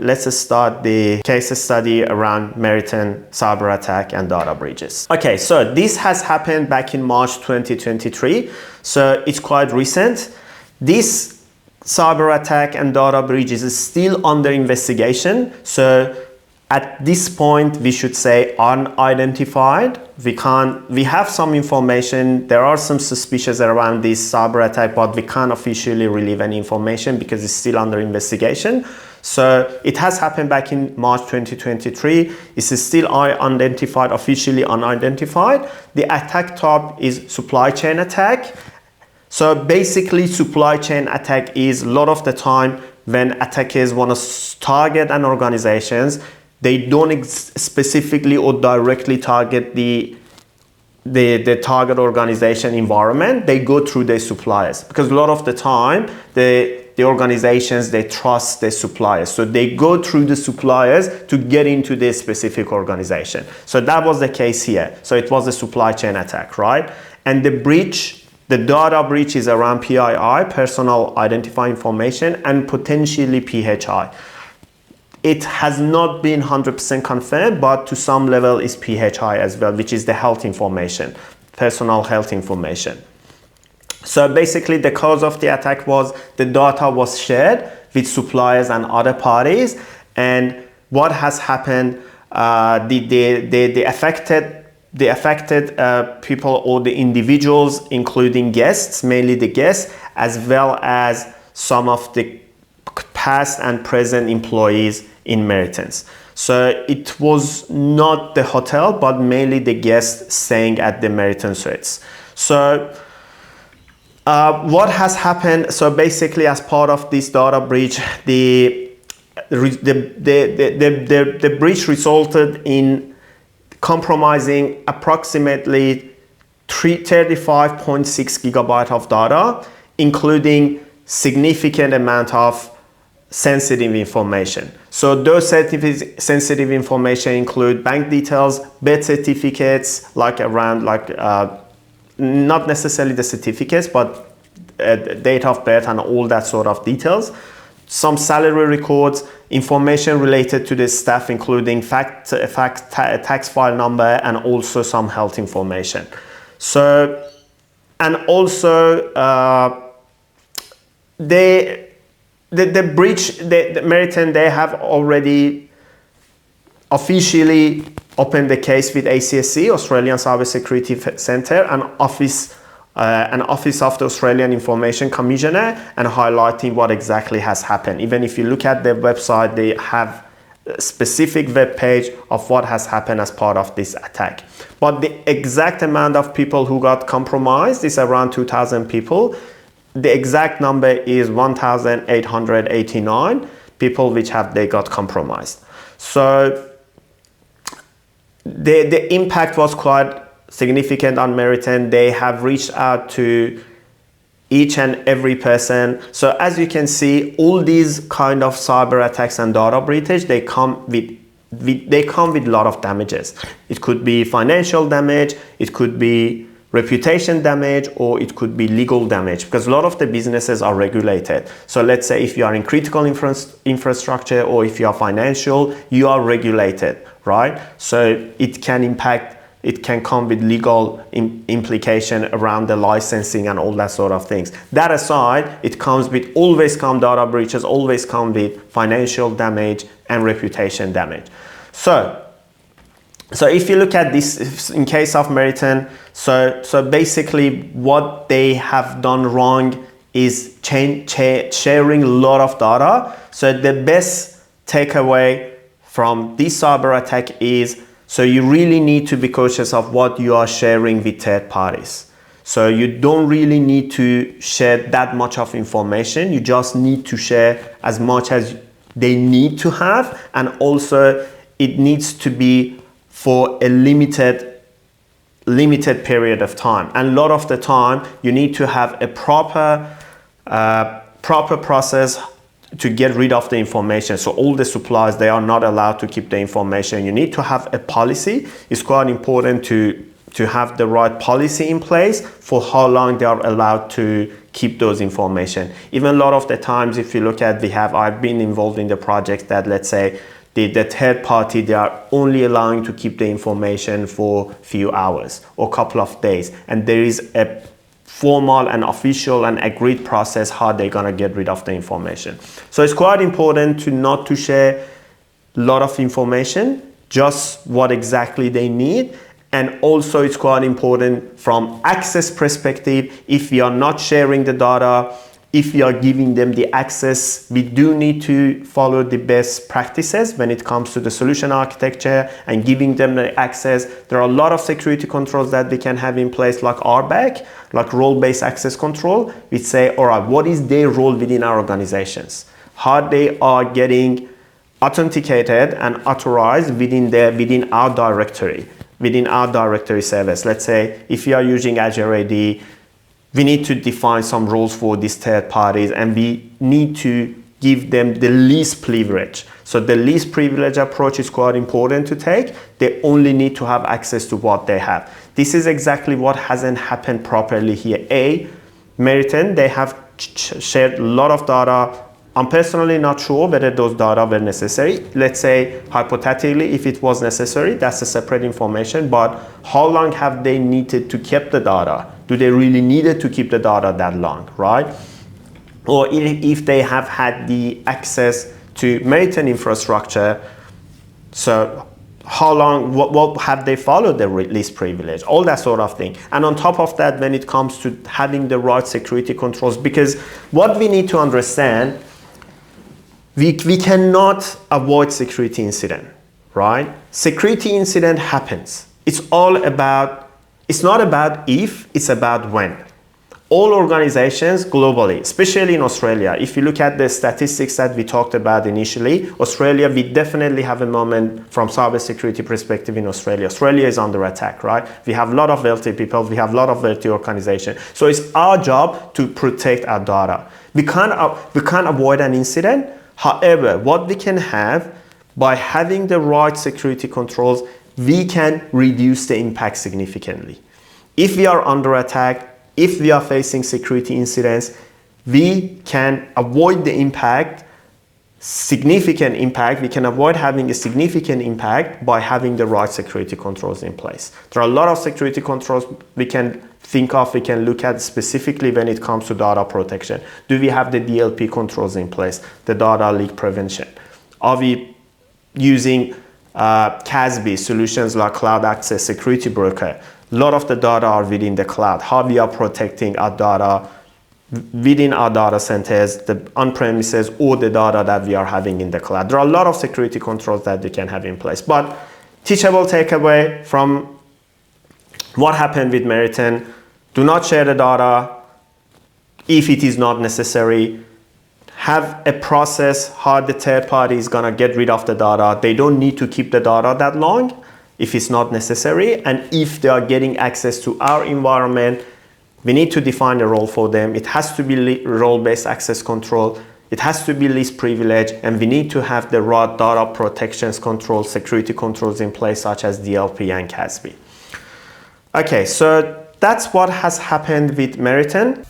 let's start the case study around Meriton cyber attack and data breaches. Okay, so this has happened back in March 2023. So it's quite recent. This cyber attack and data breaches is still under investigation. So at this point, we should say unidentified. We have some information. There are some suspicions around this cyber attack, but we can't officially release any information because it's still under investigation. So it has happened back in March 2023. It's still unidentified, officially unidentified. The attack type is supply chain attack. So basically, supply chain attack is a lot of the time when attackers want to target an organization, they don't specifically or directly target the target organization environment. They go through their suppliers because a lot of the time the organizations, they trust their suppliers. So they go through the suppliers to get into this specific organization. So that was the case here. So it was a supply chain attack, right? And the breach, the data breach is around PII, personal identifying information, and potentially PHI. It has not been 100% confirmed, but to some level is PHI as well, which is the health information, personal health information. So basically the cause of the attack was the data was shared with suppliers and other parties. And what has happened, the affected people or the individuals, including guests, mainly the guests, as well as some of the past and present employees in Meritons. So it was not the hotel, but mainly the guests staying at the Meriton suites. So what has happened? So basically, as part of this data breach, the breach resulted in compromising approximately 35.6 gigabytes of data, including significant amount of sensitive information. So those sensitive information include bank details, birth certificates, not necessarily the certificates, but date of birth and all that sort of details. Some salary records, information related to the staff, including tax file number, and also some health information. So, and also the breach, the Meriton, they have already officially opened the case with ACSC, Australian Cyber Security Centre, and Office of the Australian Information Commissioner, and highlighting what exactly has happened. Even if you look at their website, they have a specific web page of what has happened as part of this attack. But the exact amount of people who got compromised is around 2,000 people. The exact number is 1,889 people which they got compromised. So the impact was quite significant on Meriton. They have reached out to each and every person. So as you can see, all these kind of cyber attacks and data breaches, they come with a lot of damages. It could be financial damage, it could be reputation damage, or it could be legal damage, because a lot of the businesses are regulated. So let's say if you are in critical infrastructure, or if you are financial, you are regulated, right? So it can come with legal implication around the licensing and all that sort of things. That aside, it always come data breaches, always come with financial damage and reputation damage. So if you look at this, in case of Meriton, so basically what they have done wrong is sharing a lot of data. So the best takeaway from this cyber attack is, so you really need to be cautious of what you are sharing with third parties. So you don't really need to share that much of information. You just need to share as much as they need to have, and also it needs to be for a limited period of time. And a lot of the time, you need to have a proper process to get rid of the information. So all the suppliers, they are not allowed to keep the information. You need to have a policy. It's quite important to to have the right policy in place for how long they are allowed to keep those information. Even a lot of the times, if you look at, I've been involved in the project that, let's say, the third party, they are only allowing to keep the information for a few hours or a couple of days. And there is a formal and official and agreed process how they're gonna get rid of the information. So it's quite important to not to share a lot of information, just what exactly they need. And also it's quite important from access perspective, if we are not sharing the data, if we are giving them the access, we do need to follow the best practices when it comes to the solution architecture and giving them the access. There are a lot of security controls that we can have in place, like RBAC, like role-based access control, which say, all right, what is their role within our organizations? How they are getting authenticated and authorized within our directory service. Let's say if you are using Azure AD, we need to define some rules for these third parties, and we need to give them the least privilege. So the least privilege approach is quite important to take. They only need to have access to what they have. This is exactly what hasn't happened properly here. Meriton, they have shared a lot of data. I'm personally not sure whether those data were necessary. Let's say, hypothetically, if it was necessary, that's a separate information, but how long have they needed to keep the data? Do they really needed to keep the data that long, right? Or if they have had the access to Meriton infrastructure, so how long, what have they followed the least privilege, all that sort of thing. And on top of that, when it comes to having the right security controls, because what we need to understand, we cannot avoid security incident, right? Security incident happens. It's not about if, it's about when. All organizations globally, especially in Australia, if you look at the statistics that we talked about initially, Australia, we definitely have a moment from cybersecurity perspective in Australia. Australia is under attack, right? We have a lot of wealthy people, we have a lot of wealthy organizations. So it's our job to protect our data. We can't avoid an incident. However, what we can have, by having the right security controls, we can reduce the impact significantly. If we are under attack, if we are facing security incidents, we can avoid the impact, significant impact. We can avoid having a significant impact by having the right security controls in place. There are a lot of security controls we can think of, we can look at specifically when it comes to data protection. Do we have the DLP controls in place, the data leak prevention? Are we using CASB solutions like Cloud Access Security Broker? A lot of the data are within the cloud. How we are protecting our data within our data centers, the on-premises, or the data that we are having in the cloud. There are a lot of security controls that we can have in place. But teachable takeaway from what happened with Meriton: do not share the data if it is not necessary. Have a process how the third party is gonna get rid of the data. They don't need to keep the data that long if it's not necessary. And if they are getting access to our environment, we need to define a role for them. It has to be role-based access control. It has to be least privilege, and we need to have the right data protections controls, security controls in place, such as DLP and CASB. Okay, so that's what has happened with Meriton.